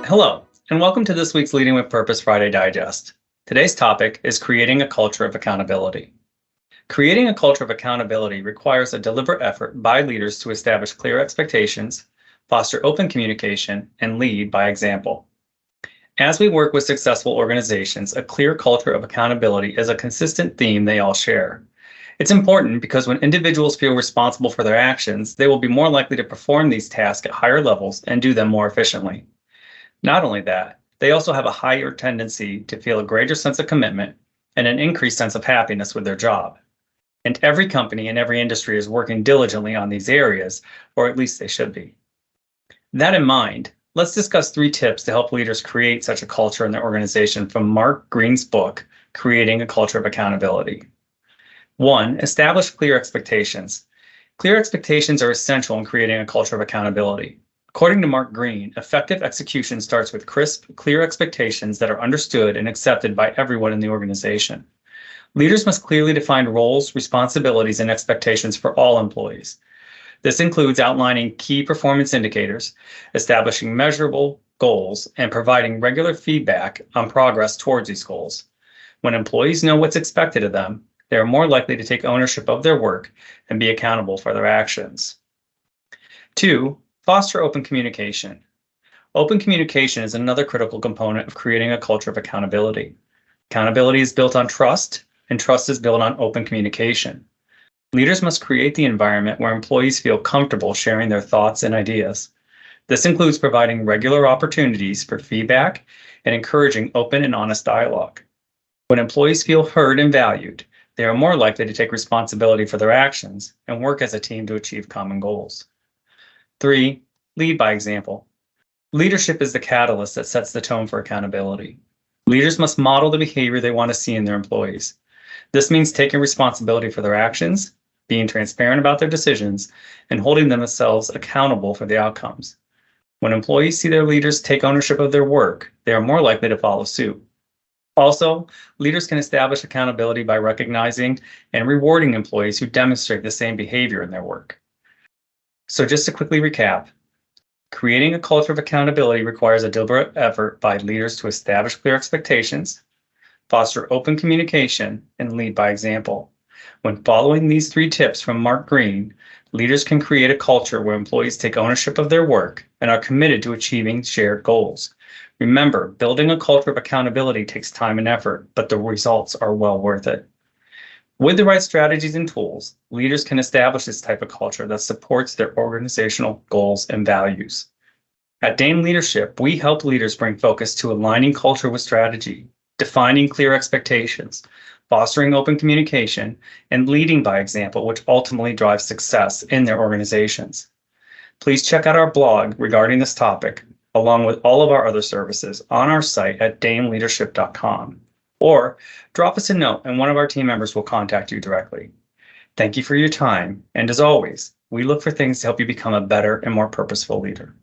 Hello, and welcome to this week's Leading with Purpose Friday Digest. Today's topic is creating a culture of accountability. Creating a culture of accountability requires a deliberate effort by leaders to establish clear expectations, foster open communication, and lead by example. As we work with successful organizations, a clear culture of accountability is a consistent theme they all share. It's important because when individuals feel responsible for their actions, they will be more likely to perform these tasks at higher levels and do them more efficiently. Not only that, they also have a higher tendency to feel a greater sense of commitment and an increased sense of happiness with their job. And every company and every industry is working diligently on these areas, or at least they should be. That in mind, let's discuss 3 tips to help leaders create such a culture in their organization from Mark Green's book, Creating a Culture of Accountability. 1. Establish clear expectations. Clear expectations are essential in creating a culture of accountability. According to Mark Green, effective execution starts with crisp, clear expectations that are understood and accepted by everyone in the organization. Leaders must clearly define roles, responsibilities, and expectations for all employees. This includes outlining key performance indicators, establishing measurable goals, and providing regular feedback on progress towards these goals. When employees know what's expected of them, they are more likely to take ownership of their work and be accountable for their actions. 2. Foster open communication. Open communication is another critical component of creating a culture of accountability. Accountability is built on trust, and trust is built on open communication. Leaders must create the environment where employees feel comfortable sharing their thoughts and ideas. This includes providing regular opportunities for feedback and encouraging open and honest dialogue. When employees feel heard and valued, they are more likely to take responsibility for their actions and work as a team to achieve common goals. 3. Lead by example. Leadership is the catalyst that sets the tone for accountability. Leaders must model the behavior they want to see in their employees. This means taking responsibility for their actions, being transparent about their decisions, and holding themselves accountable for the outcomes. When employees see their leaders take ownership of their work, they are more likely to follow suit. Also, leaders can establish accountability by recognizing and rewarding employees who demonstrate the same behavior in their work. So just to quickly recap, creating a culture of accountability requires a deliberate effort by leaders to establish clear expectations, foster open communication, and lead by example. When following these 3 tips from Mark Green, leaders can create a culture where employees take ownership of their work and are committed to achieving shared goals. Remember, building a culture of accountability takes time and effort, but the results are well worth it. With the right strategies and tools, leaders can establish this type of culture that supports their organizational goals and values. At Dane Leadership, we help leaders bring focus to aligning culture with strategy, defining clear expectations, fostering open communication, and leading by example, which ultimately drives success in their organizations. Please check out our blog regarding this topic, along with all of our other services, on our site at daneleadership.com. Or drop us a note and one of our team members will contact you directly. Thank you for your time, and as always, we look for things to help you become a better and more purposeful leader.